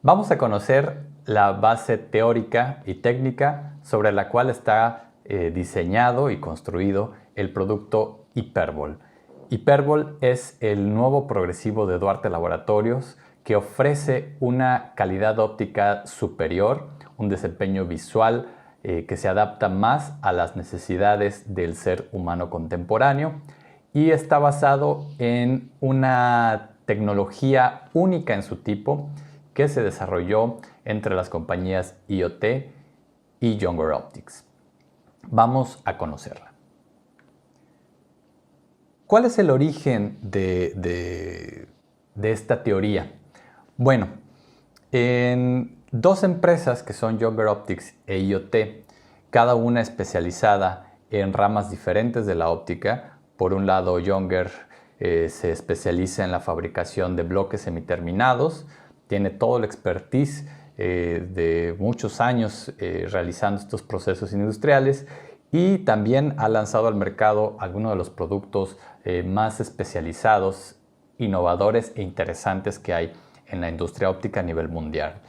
Vamos a conocer la base teórica y técnica sobre la cual está diseñado y construido el producto Hyperbol. Hyperbol es el nuevo progresivo de Duarte Laboratorios que ofrece una calidad óptica superior, un desempeño visual que se adapta más a las necesidades del ser humano contemporáneo y está basado en una tecnología única en su tipo que se desarrolló entre las compañías IoT y Younger Optics. Vamos a conocerla. ¿Cuál es el origen de esta teoría? Bueno, en dos empresas que son Younger Optics e IoT, cada una especializada en ramas diferentes de la óptica. Por un lado, Younger se especializa en la fabricación de bloques semiterminados, tiene todo el expertise de muchos años realizando estos procesos industriales y también ha lanzado al mercado algunos de los productos más especializados, innovadores e interesantes que hay en la industria óptica a nivel mundial.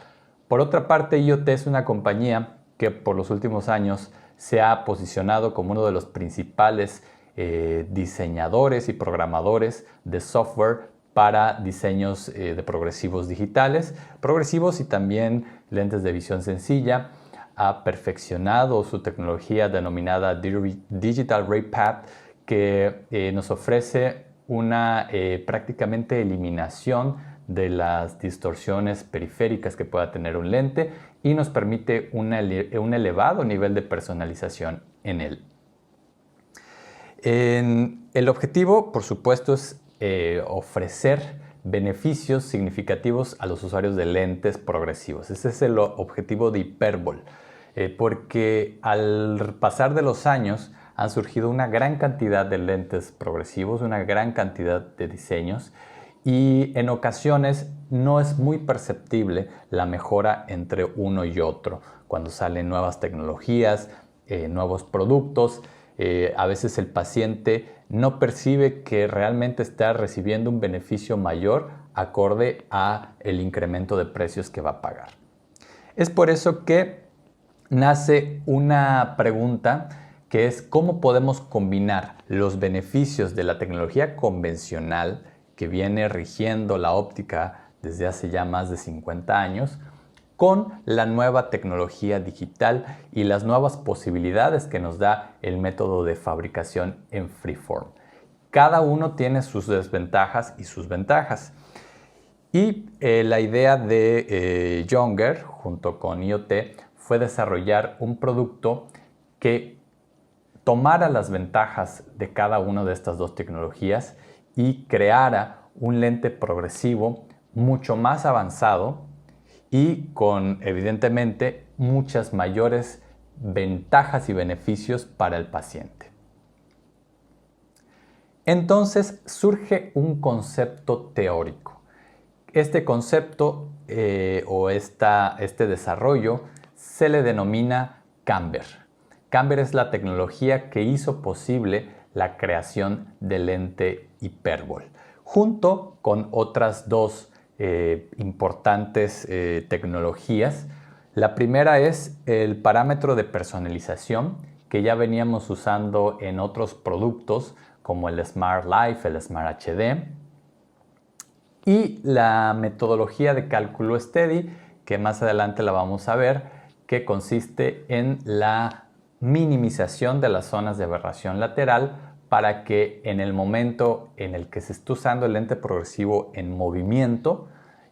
Por otra parte, IoT es una compañía que por los últimos años se ha posicionado como uno de los principales diseñadores y programadores de software para diseños de progresivos digitales, progresivos y también lentes de visión sencilla. Ha perfeccionado su tecnología denominada Digital Ray Path, que nos ofrece una prácticamente eliminación de las distorsiones periféricas que pueda tener un lente y nos permite un elevado nivel de personalización en él. El objetivo, por supuesto, es ofrecer beneficios significativos a los usuarios de lentes progresivos. Ese es el objetivo de Hyperbol, porque al pasar de los años han surgido una gran cantidad de lentes progresivos, una gran cantidad de diseños y en ocasiones no es muy perceptible la mejora entre uno y otro. Cuando salen nuevas tecnologías, nuevos productos, a veces el paciente no percibe que realmente está recibiendo un beneficio mayor acorde a el incremento de precios que va a pagar. Es por eso que nace una pregunta que es cómo podemos combinar los beneficios de la tecnología convencional que viene rigiendo la óptica desde hace ya más de 50 años con la nueva tecnología digital y las nuevas posibilidades que nos da el método de fabricación en freeform. Cada uno tiene sus desventajas y sus ventajas. Y la idea de Younger, junto con IoT, fue desarrollar un producto que tomara las ventajas de cada una de estas dos tecnologías y creara un lente progresivo mucho más avanzado y con, evidentemente, muchas mayores ventajas y beneficios para el paciente. Entonces surge un concepto teórico. Este concepto este desarrollo se le denomina Camber. Camber es la tecnología que hizo posible la creación del lente Hyperbol, junto con otras dos importantes tecnologías. La primera es el parámetro de personalización que ya veníamos usando en otros productos como el Smart Life, el Smart HD, y la metodología de cálculo steady, que más adelante la vamos a ver, que consiste en la minimización de las zonas de aberración lateral para que en el momento en el que se esté usando el lente progresivo en movimiento,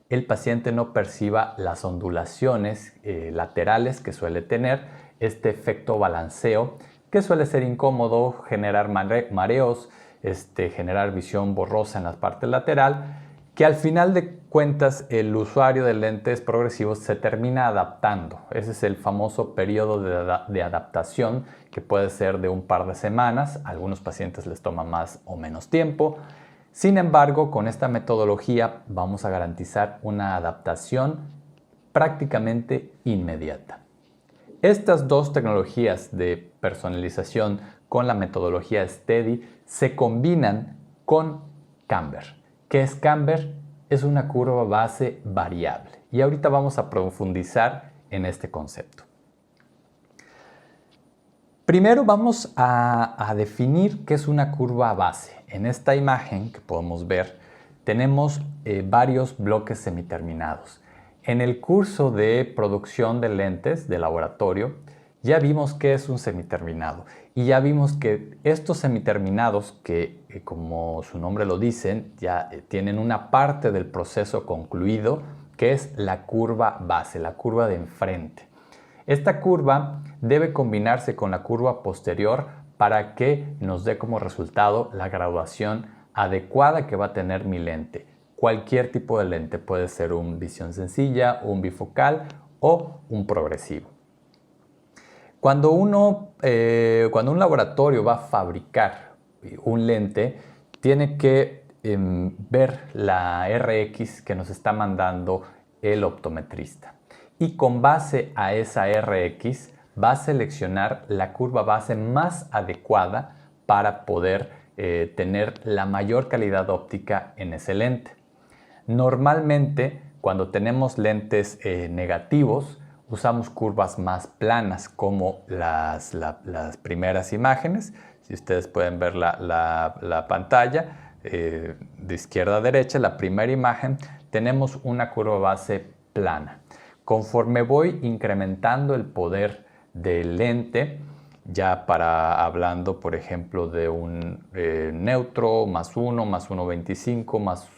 el paciente no perciba las ondulaciones laterales que suele tener, este efecto balanceo que suele ser incómodo, generar mareos, generar visión borrosa en la parte lateral, que al final de cuentas el usuario de lentes progresivos se termina adaptando. Ese es el famoso periodo de adaptación que puede ser de un par de semanas. A algunos pacientes les toma más o menos tiempo. Sin embargo, con esta metodología vamos a garantizar una adaptación prácticamente inmediata. Estas dos tecnologías de personalización con la metodología Steady se combinan con Camber. ¿Qué es Camber? es una curva base variable. Y ahorita vamos a profundizar en este concepto. Primero vamos a definir qué es una curva base. En esta imagen que podemos ver tenemos varios bloques semiterminados. En el curso de producción de lentes de laboratorio ya vimos qué es un semiterminado y ya vimos que estos semiterminados que como su nombre lo dicen ya tienen una parte del proceso concluido que es la curva base, la curva de enfrente. Esta curva debe combinarse con la curva posterior para que nos dé como resultado la graduación adecuada que va a tener mi lente. Cualquier tipo de lente, puede ser un visión sencilla, un bifocal o un progresivo. Cuando un laboratorio va a fabricar un lente, tiene que ver la RX que nos está mandando el optometrista. Y con base a esa RX va a seleccionar la curva base más adecuada para poder tener la mayor calidad óptica en ese lente. Normalmente, cuando tenemos lentes negativos, usamos curvas más planas como las primeras imágenes. Si ustedes pueden ver la pantalla de izquierda a derecha, la primera imagen, tenemos una curva base plana. Conforme voy incrementando el poder del lente, ya hablando por ejemplo de un neutro, más 1, más 1.25, más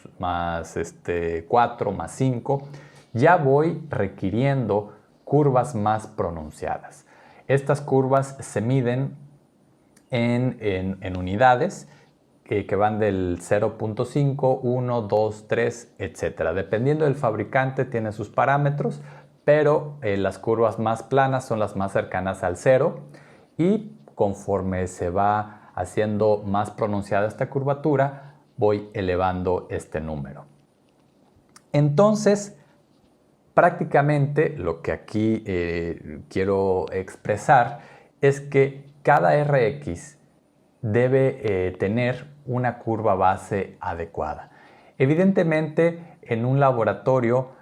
4, más 5, ya voy requiriendo curvas más pronunciadas. Estas curvas se miden en unidades que van del 0.5, 1, 2, 3, etc. Dependiendo del fabricante tiene sus parámetros, pero las curvas más planas son las más cercanas al 0 y conforme se va haciendo más pronunciada esta curvatura, voy elevando este número. Entonces, prácticamente lo que aquí quiero expresar es que cada RX debe tener una curva base adecuada. Evidentemente, en un laboratorio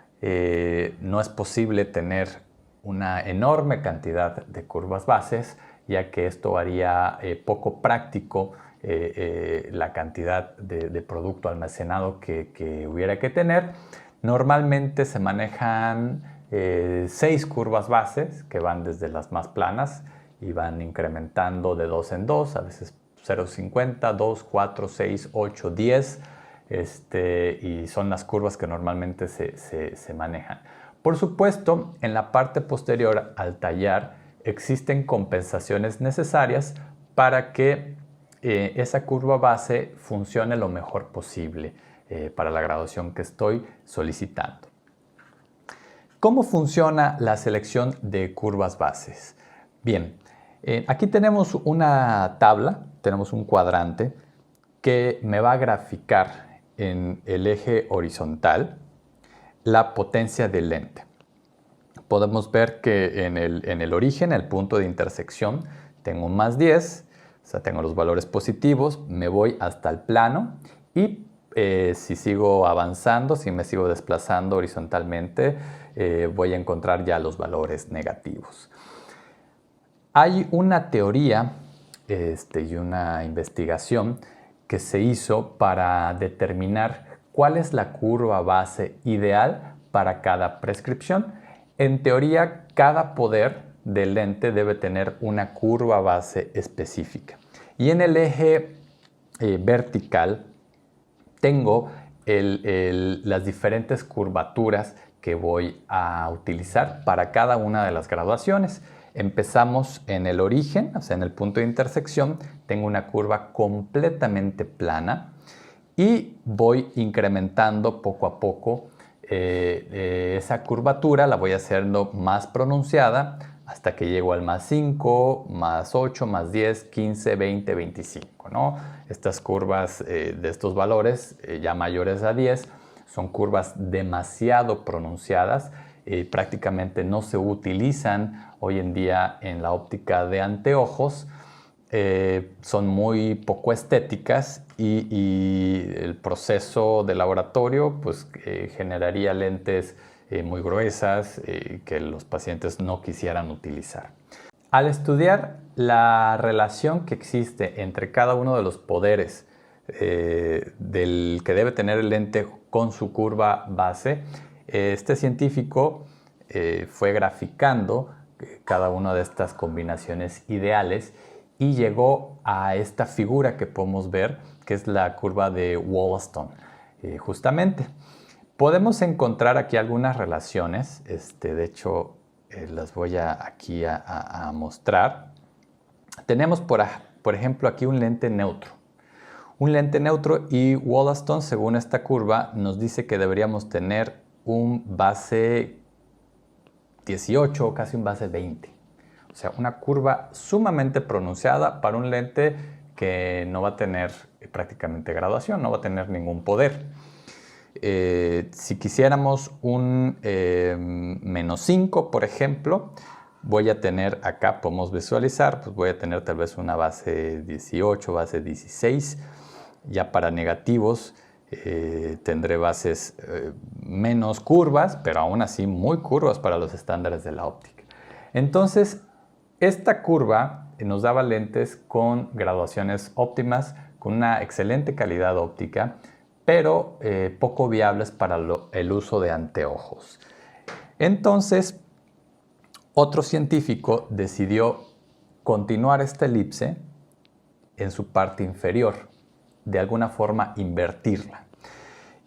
no es posible tener una enorme cantidad de curvas bases, ya que esto haría poco práctico la cantidad de producto almacenado que hubiera que tener. Normalmente se manejan 6 curvas bases que van desde las más planas y van incrementando de 2 en 2, a veces 0.50, 2, 4, 6, 8, 10, y son las curvas que normalmente se manejan. Por supuesto, en la parte posterior al tallar existen compensaciones necesarias para que esa curva base funcione lo mejor posible para la graduación que estoy solicitando. ¿Cómo funciona la selección de curvas bases? Bien, aquí tenemos una tabla, tenemos un cuadrante que me va a graficar en el eje horizontal la potencia del lente. Podemos ver que en el origen, el punto de intersección, tengo un más 10, o sea, tengo los valores positivos, me voy hasta el plano y si sigo avanzando, si me sigo desplazando horizontalmente, voy a encontrar ya los valores negativos. Hay una teoría y una investigación que se hizo para determinar cuál es la curva base ideal para cada prescripción. En teoría, cada poder del lente debe tener una curva base específica. Y en el eje vertical tengo las diferentes curvaturas que voy a utilizar para cada una de las graduaciones. Empezamos en el origen, o sea, en el punto de intersección, tengo una curva completamente plana y voy incrementando poco a poco esa curvatura, la voy haciendo más pronunciada hasta que llego al más 5, más 8, más 10, 15, 20, 25, ¿no? Estas curvas de estos valores ya mayores a 10 son curvas demasiado pronunciadas, prácticamente no se utilizan hoy en día en la óptica de anteojos son muy poco estéticas y el proceso de laboratorio pues, generaría lentes muy gruesas que los pacientes no quisieran utilizar. Al estudiar la relación que existe entre cada uno de los poderes del que debe tener el lente con su curva base, este científico fue graficando cada una de estas combinaciones ideales y llegó a esta figura que podemos ver, que es la curva de Wollaston. Justamente, podemos encontrar aquí algunas relaciones, de hecho las voy aquí a mostrar. Tenemos por ejemplo aquí un lente neutro. Un lente neutro y Wollaston, según esta curva, nos dice que deberíamos tener un base 18 o casi un base 20. O sea, una curva sumamente pronunciada para un lente que no va a tener prácticamente graduación, no va a tener ningún poder. Si quisiéramos un menos 5, por ejemplo, voy a tener acá, podemos visualizar, pues voy a tener tal vez una base 18, base 16. Ya para negativos tendré bases menos curvas, pero aún así muy curvas para los estándares de la óptica. Entonces, esta curva nos daba lentes con graduaciones óptimas, con una excelente calidad óptica, pero poco viables para el uso de anteojos. Entonces, otro científico decidió continuar esta elipse en su parte inferior, de alguna forma invertirla.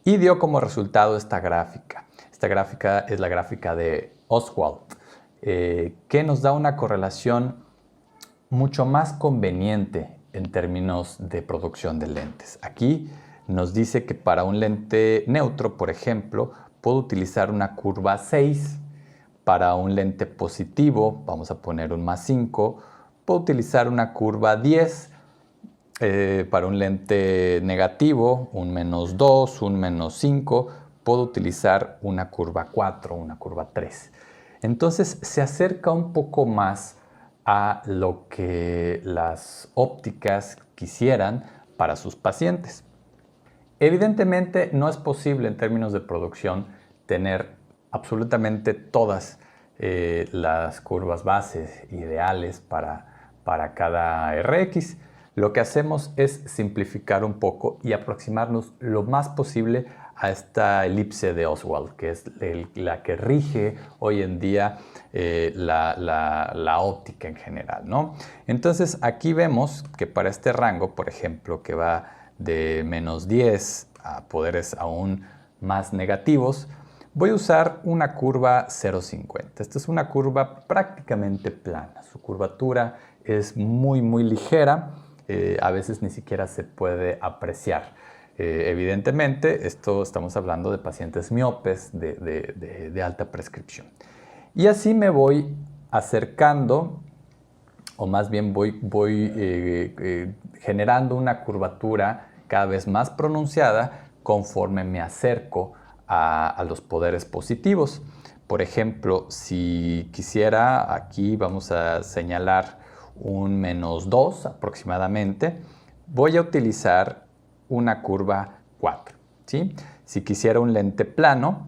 Y dio como resultado esta gráfica. Esta gráfica es la gráfica de Ostwald, que nos da una correlación mucho más conveniente en términos de producción de lentes. Aquí nos dice que para un lente neutro, por ejemplo, puedo utilizar una curva 6. Para un lente positivo, vamos a poner un más 5, puedo utilizar una curva 10. Para un lente negativo, un menos 2, un menos 5, puedo utilizar una curva 4, una curva 3. Entonces se acerca un poco más a lo que las ópticas quisieran para sus pacientes. Evidentemente no es posible en términos de producción tener absolutamente todas las curvas bases ideales para cada RX. Lo que hacemos es simplificar un poco y aproximarnos lo más posible a esta elipse de Ostwald, que es la que rige hoy en día la óptica en general, ¿no? Entonces aquí vemos que para este rango, por ejemplo, que va de menos 10 a poderes aún más negativos, voy a usar una curva 0,50. Esta es una curva prácticamente plana. Su curvatura es muy ligera. A veces ni siquiera se puede apreciar. Evidentemente, estamos hablando de pacientes miopes de alta prescripción. Y así me voy acercando, o más bien voy generando una curvatura cada vez más pronunciada conforme me acerco a los poderes positivos. Por ejemplo, si quisiera, aquí vamos a señalar un menos 2 aproximadamente, voy a utilizar una curva 4. ¿Sí? Si quisiera un lente plano,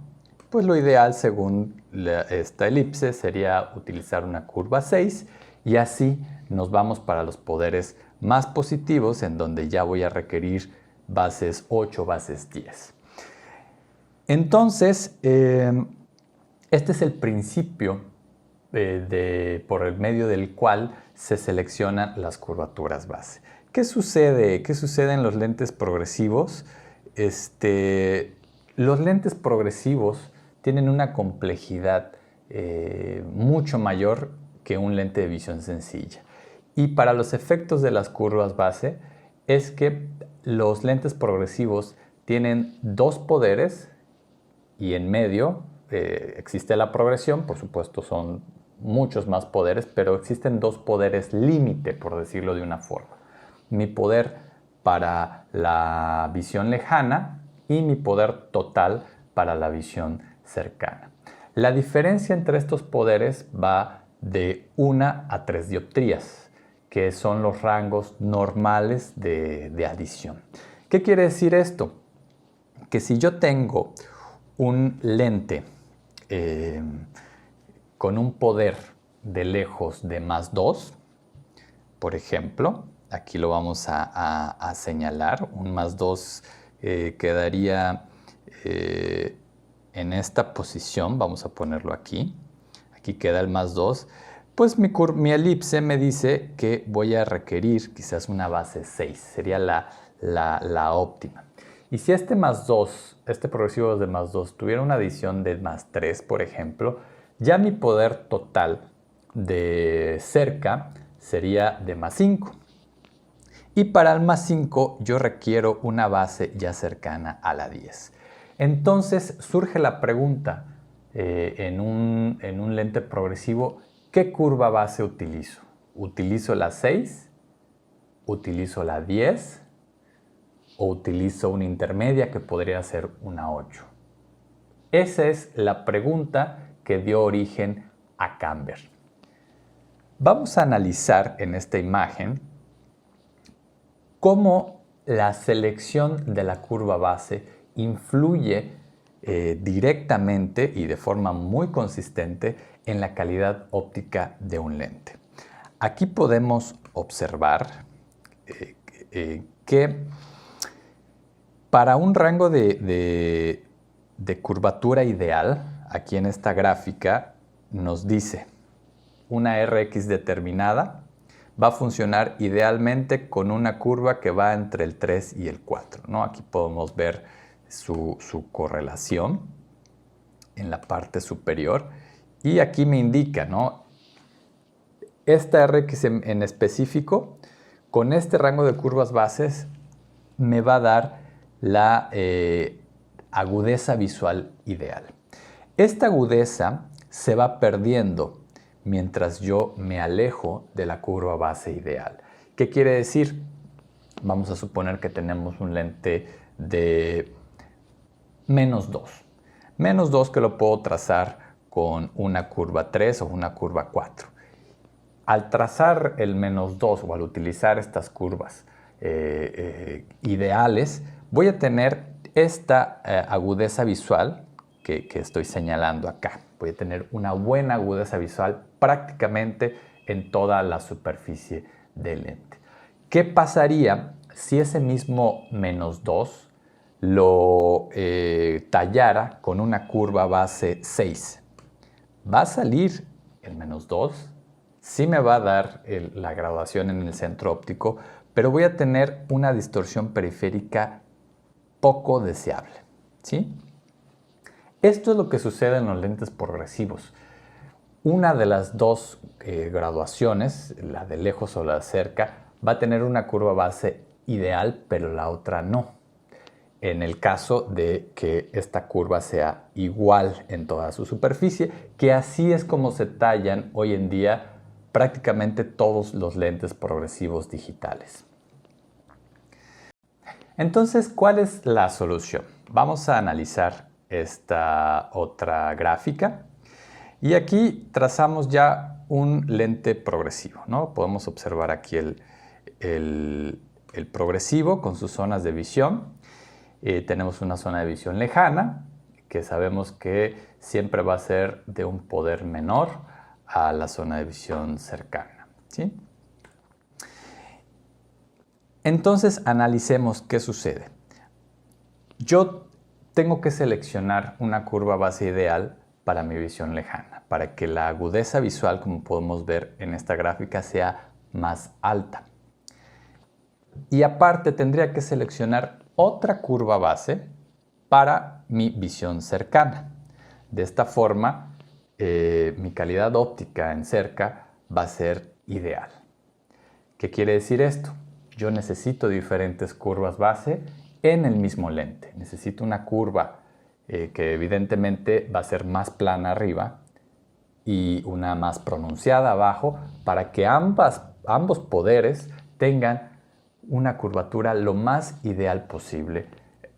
pues lo ideal según esta elipse sería utilizar una curva 6 y así nos vamos para los poderes más positivos en donde ya voy a requerir bases 8, bases 10. Entonces, este es el principio por el medio del cual se seleccionan las curvaturas base. ¿Qué sucede? ¿Qué sucede en los lentes progresivos? Los lentes progresivos tienen una complejidad mucho mayor que un lente de visión sencilla. Y para los efectos de las curvas base es que los lentes progresivos tienen dos poderes y en medio existe la progresión, por supuesto son muchos más poderes, pero existen dos poderes límite, por decirlo de una forma. Mi poder para la visión lejana y mi poder total para la visión cercana. La diferencia entre estos poderes va de 1 a 3 dioptrías, que son los rangos normales de adición. ¿Qué quiere decir esto? Que si yo tengo un lente con un poder de lejos de +2, por ejemplo, aquí lo vamos a señalar, un +2 quedaría en esta posición, vamos a ponerlo aquí, aquí queda el +2, pues mi elipse me dice que voy a requerir quizás una base 6, sería la óptima. Y si este +2, este progresivo de +2, tuviera una adición de +3, por ejemplo, ya mi poder total de cerca sería de +5. Y para el +5 yo requiero una base ya cercana a la 10. Entonces surge la pregunta en un lente progresivo, ¿qué curva base utilizo? ¿Utilizo la 6? ¿Utilizo la 10? ¿O utilizo una intermedia que podría ser una 8? Esa es la pregunta que dio origen a Camber. Vamos a analizar en esta imagen cómo la selección de la curva base influye directamente y de forma muy consistente en la calidad óptica de un lente. Aquí podemos observar que para un rango de curvatura ideal, aquí en esta gráfica nos dice una Rx determinada va a funcionar idealmente con una curva que va entre el 3 y el 4, ¿no? Aquí podemos ver su correlación en la parte superior y aquí me indica, ¿no? Esta Rx en específico, con este rango de curvas bases, me va a dar la agudeza visual ideal. Esta agudeza se va perdiendo mientras yo me alejo de la curva base ideal. ¿Qué quiere decir? Vamos a suponer que tenemos un lente de -2. -2 que lo puedo trazar con una curva 3 o una curva 4. Al trazar el -2 o al utilizar estas curvas ideales, voy a tener esta agudeza visual que estoy señalando acá. Voy a tener una buena agudeza visual prácticamente en toda la superficie del lente. ¿Qué pasaría si ese mismo -2 lo tallara con una curva base 6? Va a salir el -2, sí me va a dar la graduación en el centro óptico, pero voy a tener una distorsión periférica poco deseable, ¿sí? Esto es lo que sucede en los lentes progresivos. Una de las dos graduaciones, la de lejos o la de cerca, va a tener una curva base ideal, pero la otra no. En el caso de que esta curva sea igual en toda su superficie, que así es como se tallan hoy en día prácticamente todos los lentes progresivos digitales. Entonces, ¿cuál es la solución? Vamos a analizar esta otra gráfica y aquí trazamos ya un lente progresivo, ¿no? Podemos observar aquí el progresivo con sus zonas de visión. Tenemos una zona de visión lejana, que sabemos que siempre va a ser de un poder menor a la zona de visión cercana, ¿sí? Entonces, analicemos qué sucede. Yo tengo que seleccionar una curva base ideal para mi visión lejana, para que la agudeza visual, como podemos ver en esta gráfica, sea más alta. Y aparte tendría que seleccionar otra curva base para mi visión cercana. De esta forma, mi calidad óptica en cerca va a ser ideal. ¿Qué quiere decir esto? Yo necesito diferentes curvas base en el mismo lente. Necesito una curva que evidentemente va a ser más plana arriba y una más pronunciada abajo para que ambos poderes tengan una curvatura lo más ideal posible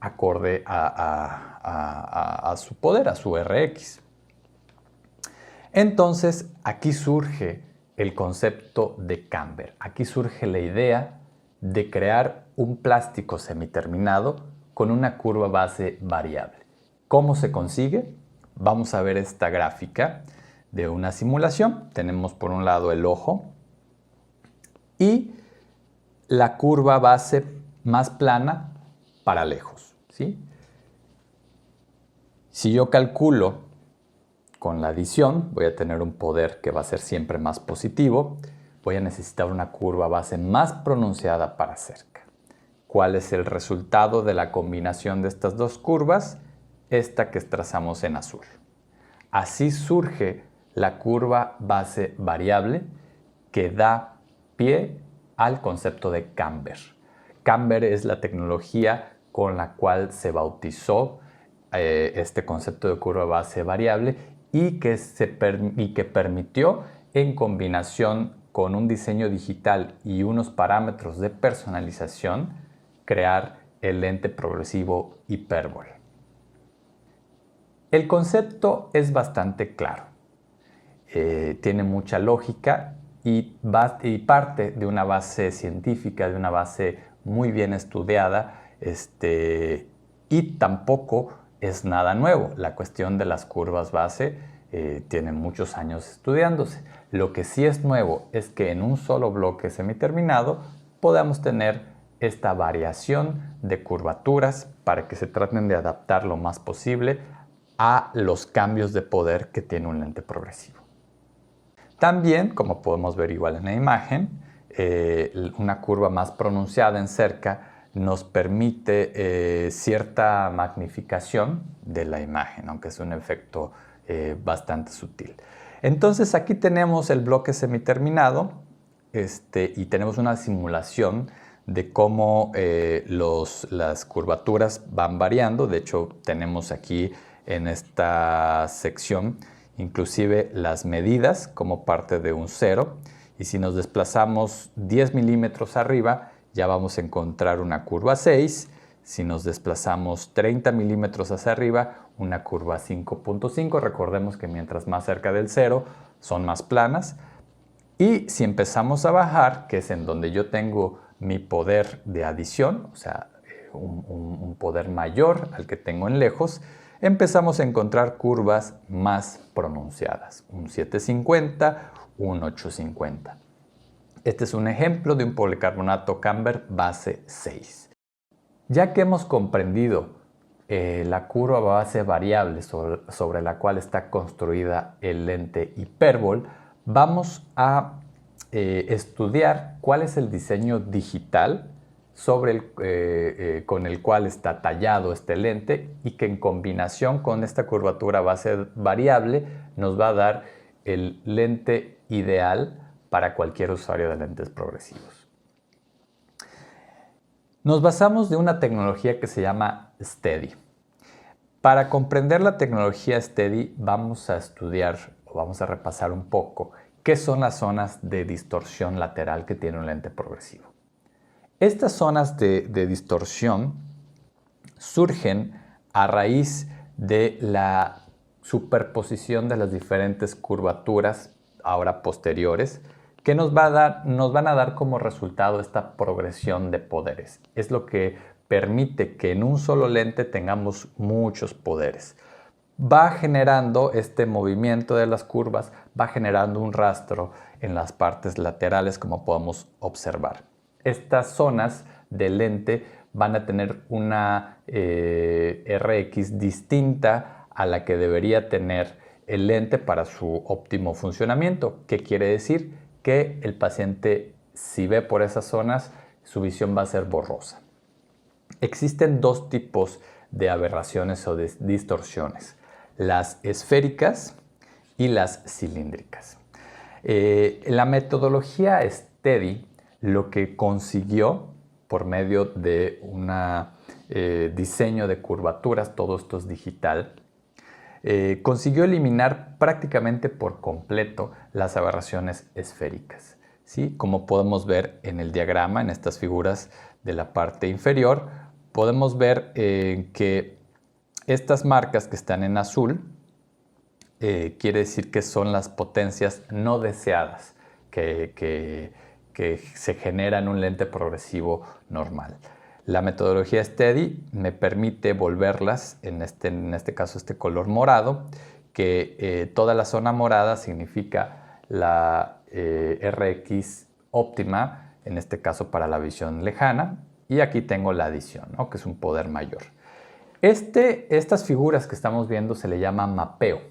acorde a su poder, a su Rx. Entonces aquí surge el concepto de camber. Aquí surge la idea de crear un plástico semiterminado con una curva base variable. ¿Cómo se consigue? Vamos a ver esta gráfica de una simulación. Tenemos por un lado el ojo y la curva base más plana para lejos, ¿sí? Si yo calculo con la adición, voy a tener un poder que va a ser siempre más positivo. Voy a necesitar una curva base más pronunciada para cerca. ¿Cuál es el resultado de la combinación de estas dos curvas? Esta que trazamos en azul. Así surge la curva base variable que da pie al concepto de camber. Camber es la tecnología con la cual se bautizó este concepto de curva base variable y que permitió, en combinación con un diseño digital y unos parámetros de personalización, crear el lente progresivo hipérbol. El concepto es bastante claro, tiene mucha lógica y parte de una base científica, de una base muy bien estudiada, y tampoco es nada nuevo. La cuestión de las curvas base tiene muchos años estudiándose. Lo que sí es nuevo es que en un solo bloque semiterminado podamos tener esta variación de curvaturas para que se traten de adaptar lo más posible a los cambios de poder que tiene un lente progresivo. También, como podemos ver igual en la imagen, una curva más pronunciada en cerca nos permite cierta magnificación de la imagen, aunque es un efecto bastante sutil. Entonces aquí tenemos el bloque semiterminado y tenemos una simulación de cómo las curvaturas van variando. De hecho, tenemos aquí en esta sección inclusive las medidas como parte de un cero, y si nos desplazamos 10 milímetros arriba ya vamos a encontrar una curva 6, si nos desplazamos 30 milímetros hacia arriba una curva 5.5, recordemos que mientras más cerca del cero son más planas, y si empezamos a bajar, que es en donde yo tengo mi poder de adición, o sea, un poder mayor al que tengo en lejos, empezamos a encontrar curvas más pronunciadas, un 750, un 850. Este es un ejemplo de un policarbonato camber base 6. Ya que hemos comprendido la curva base variable sobre la cual está construida el lente hipérbol, vamos a estudiar cuál es el diseño digital con el cual está tallado este lente y que en combinación con esta curvatura base variable nos va a dar el lente ideal para cualquier usuario de lentes progresivos. Nos basamos de una tecnología que se llama Steady. Para comprender la tecnología Steady vamos a estudiar o vamos a repasar un poco qué son las zonas de distorsión lateral que tiene un lente progresivo. Estas zonas de distorsión surgen a raíz de la superposición de las diferentes curvaturas, ahora posteriores, que nos van a dar como resultado esta progresión de poderes. Es lo que permite que en un solo lente tengamos muchos poderes. Va generando este movimiento de las curvas, va generando un rastro en las partes laterales, como podemos observar. Estas zonas del lente van a tener una RX distinta a la que debería tener el lente para su óptimo funcionamiento. ¿Qué quiere decir? Que el paciente, si ve por esas zonas, su visión va a ser borrosa. Existen dos tipos de aberraciones o de distorsiones: las esféricas y las cilíndricas. La metodología Steady lo que consiguió por medio de un diseño de curvaturas, todo esto es digital, consiguió eliminar prácticamente por completo las aberraciones esféricas, ¿sí? Como podemos ver en el diagrama, en estas figuras de la parte inferior, podemos ver que estas marcas que están en azul quiere decir que son las potencias no deseadas que se genera en un lente progresivo normal. La metodología Steady me permite volverlas, en este caso este color morado, que toda la zona morada significa la RX óptima, en este caso para la visión lejana, y aquí tengo la adición, ¿no? Que es un poder mayor. Estas figuras que estamos viendo se le llama mapeo.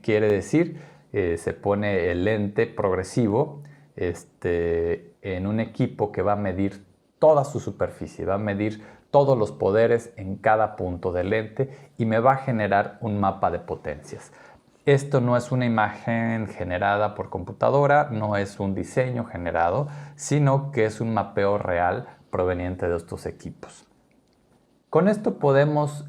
Quiere decir, se pone el lente progresivo en un equipo que va a medir toda su superficie, va a medir todos los poderes en cada punto del lente y me va a generar un mapa de potencias. Esto no es una imagen generada por computadora, no es un diseño generado, sino que es un mapeo real proveniente de estos equipos. Con esto podemos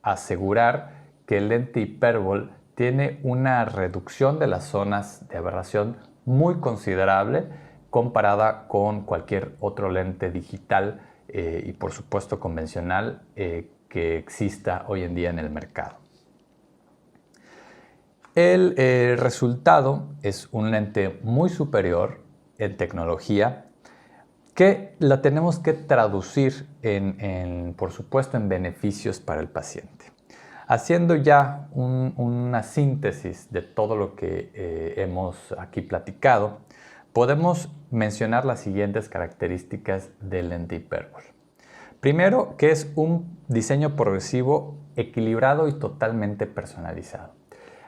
asegurar que el lente Hyperbol tiene una reducción de las zonas de aberración muy considerable comparada con cualquier otro lente digital y por supuesto convencional que exista hoy en día en el mercado. El resultado es un lente muy superior en tecnología que la tenemos que traducir por supuesto en beneficios para el paciente. Haciendo ya una síntesis de todo lo que hemos aquí platicado, podemos mencionar las siguientes características del lente Hyperbol. Primero, que es un diseño progresivo equilibrado y totalmente personalizado.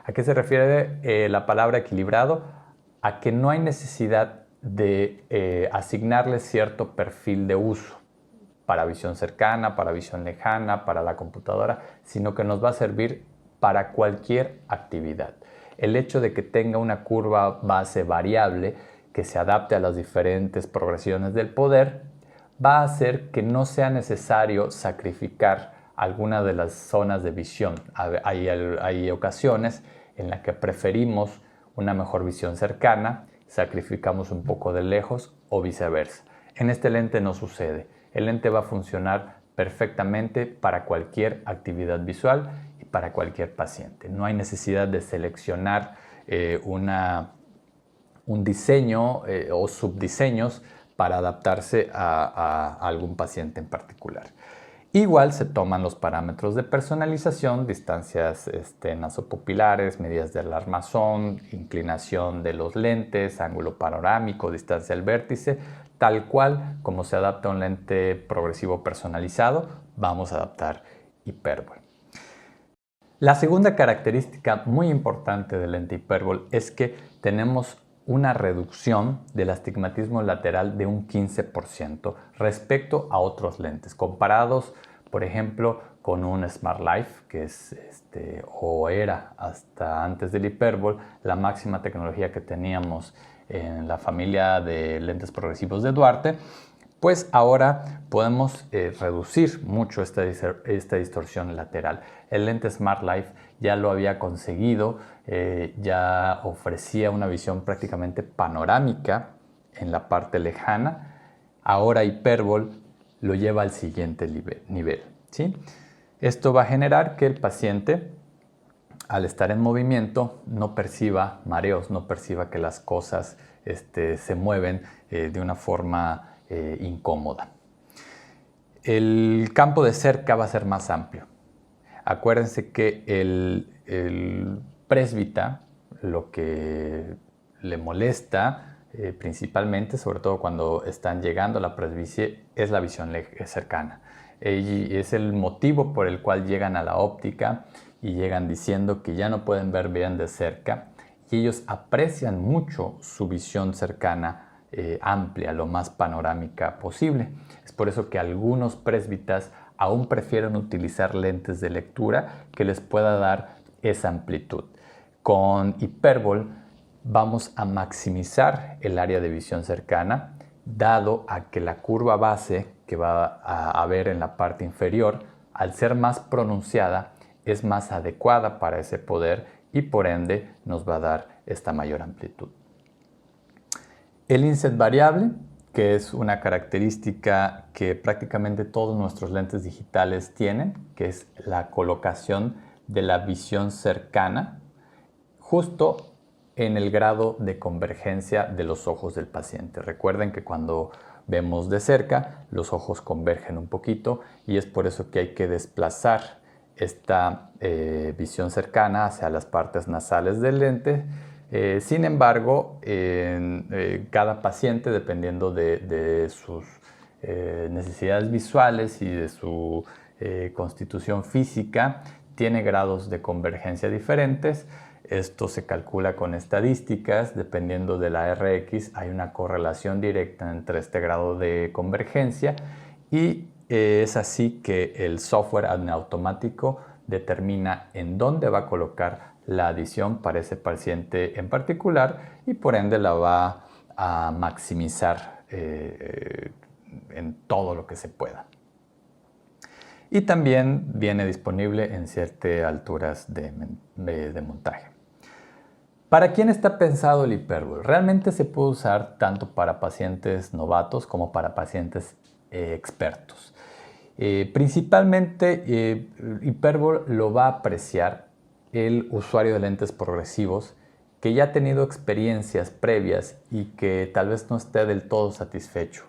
¿A qué se refiere la palabra equilibrado? A que no hay necesidad de asignarle cierto perfil de uso para visión cercana, para visión lejana, para la computadora, sino que nos va a servir para cualquier actividad. El hecho de que tenga una curva base variable que se adapte a las diferentes progresiones del poder va a hacer que no sea necesario sacrificar alguna de las zonas de visión. Hay ocasiones en las que preferimos una mejor visión cercana, sacrificamos un poco de lejos o viceversa. En este lente no sucede. El lente va a funcionar perfectamente para cualquier actividad visual y para cualquier paciente. No hay necesidad de seleccionar un diseño o subdiseños para adaptarse a algún paciente en particular. Igual se toman los parámetros de personalización, distancias nasopupilares, medidas del armazón, inclinación de los lentes, ángulo panorámico, distancia al vértice, tal cual como se adapta a un lente progresivo personalizado, vamos a adaptar Hyperbol. La segunda característica muy importante del lente Hyperbol es que tenemos una reducción del astigmatismo lateral de un 15% respecto a otros lentes, comparados, por ejemplo, con un Smart Life, que es o era hasta antes del Hyperbol la máxima tecnología que teníamos en la familia de lentes progresivos de Duarte. Pues ahora podemos reducir mucho esta distorsión lateral. El lente Smart Life ya lo había conseguido, ya ofrecía una visión prácticamente panorámica en la parte lejana. Ahora Hyperbol lo lleva al siguiente nivel, ¿sí? Esto va a generar que el paciente, al estar en movimiento, no perciba mareos, no perciba que las cosas se mueven de una forma incómoda. El campo de cerca va a ser más amplio. Acuérdense que el presbita, lo que le molesta principalmente, sobre todo cuando están llegando a la presbicie, es la visión cercana. Y es el motivo por el cual llegan a la óptica y llegan diciendo que ya no pueden ver bien de cerca, y ellos aprecian mucho su visión cercana amplia, lo más panorámica posible. Es por eso que algunos presbitas aún prefieren utilizar lentes de lectura que les pueda dar esa amplitud. Con Hyperbol vamos a maximizar el área de visión cercana, dado a que la curva base que va a haber en la parte inferior, al ser más pronunciada, es más adecuada para ese poder y por ende nos va a dar esta mayor amplitud. El inset variable, que es una característica que prácticamente todos nuestros lentes digitales tienen, que es la colocación de la visión cercana justo en el grado de convergencia de los ojos del paciente. Recuerden que cuando vemos de cerca, los ojos convergen un poquito y es por eso que hay que desplazar esta visión cercana hacia las partes nasales del lente. Sin embargo, cada paciente, dependiendo de sus necesidades visuales y de su constitución física, tiene grados de convergencia diferentes. Esto se calcula con estadísticas, dependiendo de la RX hay una correlación directa entre este grado de convergencia y es así que el software en automático determina en dónde va a colocar la adición para ese paciente en particular y por ende la va a maximizar en todo lo que se pueda. Y también viene disponible en ciertas alturas de montaje. ¿Para quién está pensado el Hyperbol? Realmente se puede usar tanto para pacientes novatos como para pacientes expertos. Principalmente Hyperbol lo va a apreciar el usuario de lentes progresivos que ya ha tenido experiencias previas y que tal vez no esté del todo satisfecho.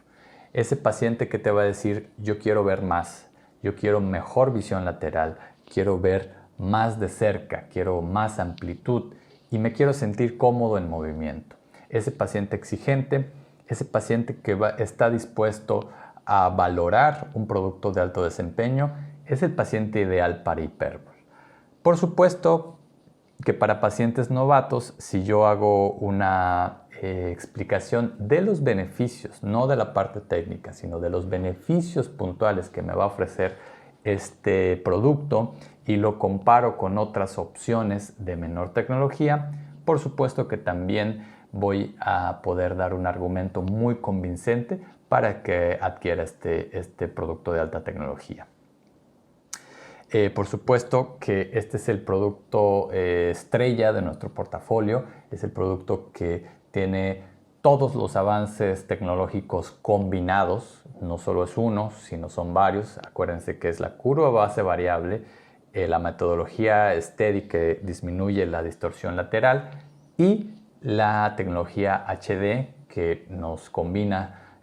Ese paciente que te va a decir, yo quiero ver más, yo quiero mejor visión lateral, quiero ver más de cerca, quiero más amplitud y me quiero sentir cómodo en movimiento. Ese paciente exigente, ese paciente que está dispuesto a valorar un producto de alto desempeño, es el paciente ideal para Hyperbol. Por supuesto que para pacientes novatos, si yo hago una explicación de los beneficios, no de la parte técnica, sino de los beneficios puntuales que me va a ofrecer este producto y lo comparo con otras opciones de menor tecnología, por supuesto que también voy a poder dar un argumento muy convincente para que adquiera este producto de alta tecnología. Por supuesto que este es el producto estrella de nuestro portafolio, es el producto que tiene todos los avances tecnológicos combinados, no solo es uno, sino son varios. Acuérdense que es la curva base variable, la metodología Steady que disminuye la distorsión lateral y la tecnología HD que nos combina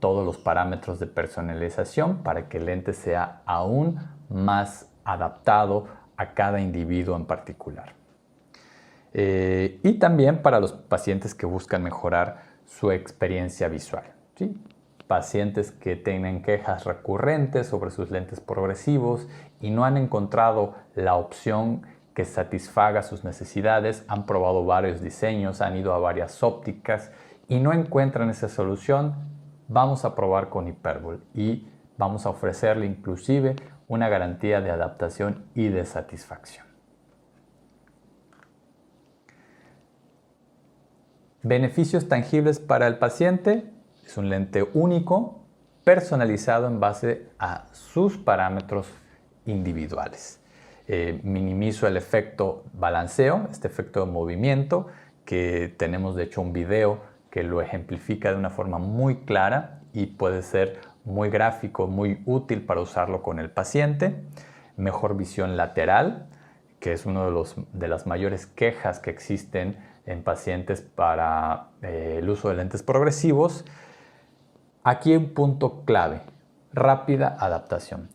todos los parámetros de personalización para que el lente sea aún más adaptado a cada individuo en particular. Y también para los pacientes que buscan mejorar su experiencia visual, ¿sí? Pacientes que tienen quejas recurrentes sobre sus lentes progresivos y no han encontrado la opción que satisfaga sus necesidades, han probado varios diseños, han ido a varias ópticas y no encuentran esa solución, vamos a probar con Hyperbol y vamos a ofrecerle inclusive una garantía de adaptación y de satisfacción. Beneficios tangibles para el paciente. Es un lente único, personalizado en base a sus parámetros individuales. Minimizo el efecto balanceo, este efecto de movimiento, que tenemos de hecho un video que lo ejemplifica de una forma muy clara y puede ser muy gráfico, muy útil para usarlo con el paciente. Mejor visión lateral, que es una de las mayores quejas que existen en pacientes para el uso de lentes progresivos. Aquí un punto clave, rápida adaptación.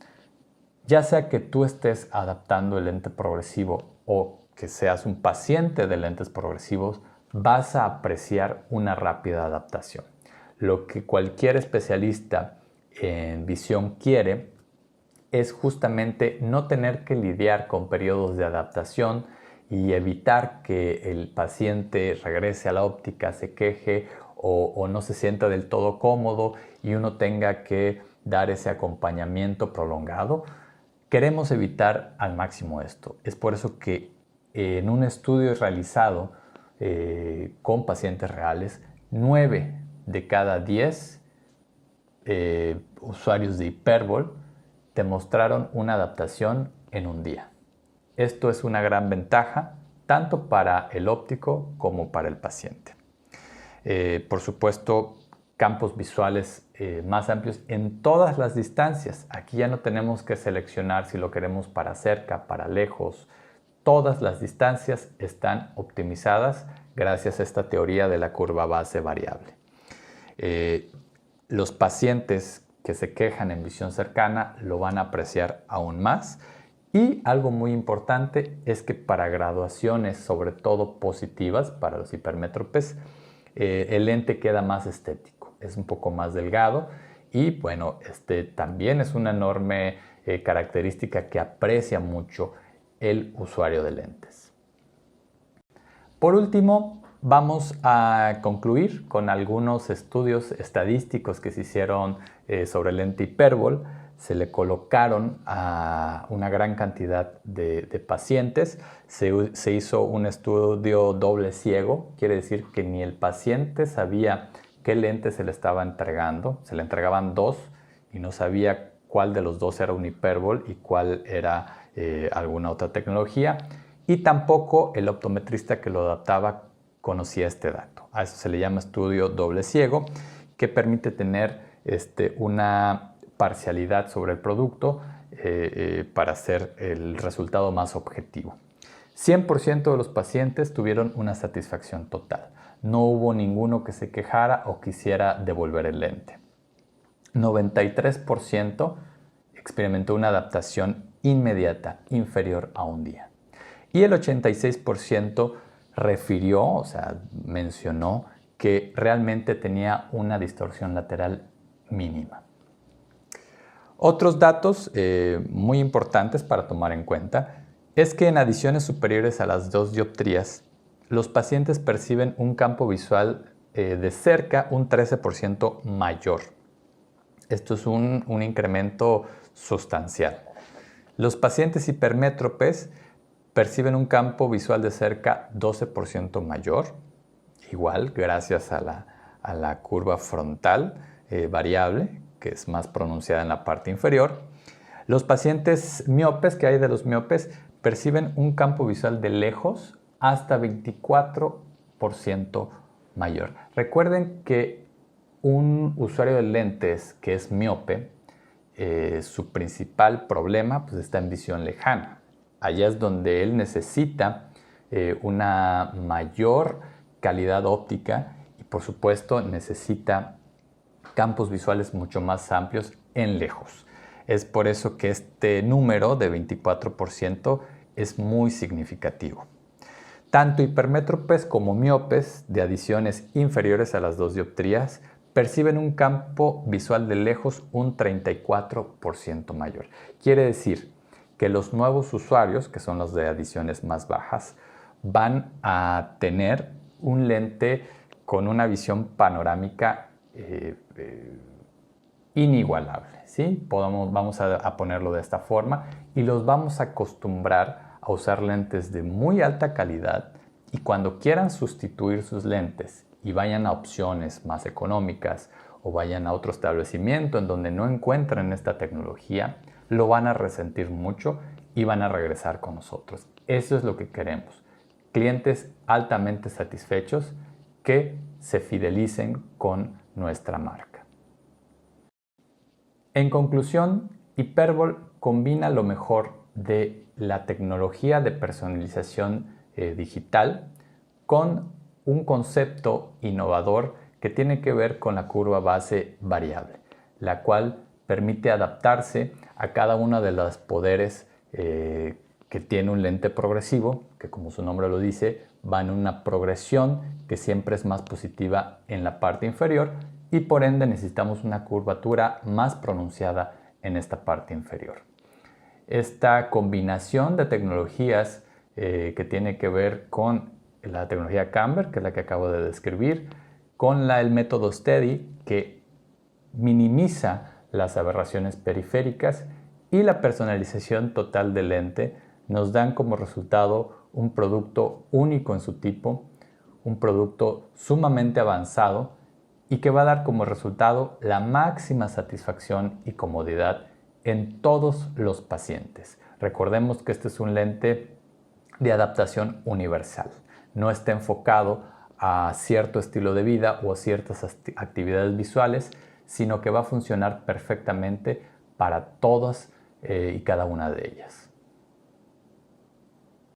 Ya sea que tú estés adaptando el lente progresivo o que seas un paciente de lentes progresivos, vas a apreciar una rápida adaptación. Lo que cualquier especialista en visión quiere es justamente no tener que lidiar con periodos de adaptación y evitar que el paciente regrese a la óptica, se queje o no se sienta del todo cómodo y uno tenga que dar ese acompañamiento prolongado. Queremos evitar al máximo esto. Es por eso que en un estudio realizado con pacientes reales, 9 de cada 10 usuarios de Hyperbol demostraron una adaptación en un día. Esto es una gran ventaja tanto para el óptico como para el paciente. Por supuesto, campos visuales más amplios en todas las distancias. Aquí ya no tenemos que seleccionar si lo queremos para cerca, para lejos. Todas las distancias están optimizadas gracias a esta teoría de la curva base variable. Los pacientes que se quejan en visión cercana lo van a apreciar aún más. Y algo muy importante es que para graduaciones, sobre todo positivas, para los hipermétropes, el lente queda más estético, es un poco más delgado y bueno, también es una enorme característica que aprecia mucho el usuario de lentes. Por último, vamos a concluir con algunos estudios estadísticos que se hicieron sobre el lente Hyperbol. Se le colocaron a una gran cantidad de pacientes. Se hizo un estudio doble ciego, quiere decir que ni el paciente sabía qué lente se le estaba entregando. Se le entregaban dos y no sabía cuál de los dos era un Hyperbol y cuál era alguna otra tecnología. Y tampoco el optometrista que lo adaptaba conocía este dato. A eso se le llama estudio doble ciego, que permite tener una parcialidad sobre el producto para hacer el resultado más objetivo. 100% de los pacientes tuvieron una satisfacción total. No hubo ninguno que se quejara o quisiera devolver el lente. 93% experimentó una adaptación inmediata, inferior a un día. Y el 86% refirió, o sea, mencionó que realmente tenía una distorsión lateral mínima. Otros datos muy importantes para tomar en cuenta es que en adiciones superiores a las 2 dioptrías, los pacientes perciben un campo visual de cerca un 13% mayor. Esto es un incremento sustancial. Los pacientes hipermétropes perciben un campo visual de cerca 12% mayor, igual gracias a la curva frontal variable, que es más pronunciada en la parte inferior. Los pacientes miopes, que hay de los miopes, perciben un campo visual de lejos hasta 24% mayor. Recuerden que un usuario de lentes que es miope, su principal problema pues, está en visión lejana. Allá es donde él necesita una mayor calidad óptica y por supuesto necesita campos visuales mucho más amplios en lejos. Es por eso que este número de 24% es muy significativo. Tanto hipermétropes como miopes de adiciones inferiores a las 2 dioptrías perciben un campo visual de lejos un 34% mayor. Quiere decir que los nuevos usuarios, que son los de adiciones más bajas, van a tener un lente con una visión panorámica inigualable, ¿sí? Vamos a ponerlo de esta forma y los vamos a acostumbrar a usar lentes de muy alta calidad y cuando quieran sustituir sus lentes y vayan a opciones más económicas o vayan a otro establecimiento en donde no encuentren esta tecnología, lo van a resentir mucho y van a regresar con nosotros. Eso es lo que queremos. Clientes altamente satisfechos que se fidelicen con nuestra marca. En conclusión, Hyperbol combina lo mejor de la tecnología de personalización digital con un concepto innovador que tiene que ver con la curva base variable, la cual permite adaptarse a cada uno de los poderes que tiene un lente progresivo, que como su nombre lo dice, va en una progresión que siempre es más positiva en la parte inferior y por ende necesitamos una curvatura más pronunciada en esta parte inferior. Esta combinación de tecnologías que tiene que ver con la tecnología Camber, que es la que acabo de describir, con el método Steady, que minimiza las aberraciones periféricas, y la personalización total del lente, nos dan como resultado un producto único en su tipo, un producto sumamente avanzado y que va a dar como resultado la máxima satisfacción y comodidad en todos los pacientes. Recordemos que este es un lente de adaptación universal. No está enfocado a cierto estilo de vida o a ciertas actividades visuales, sino que va a funcionar perfectamente para todas y cada una de ellas.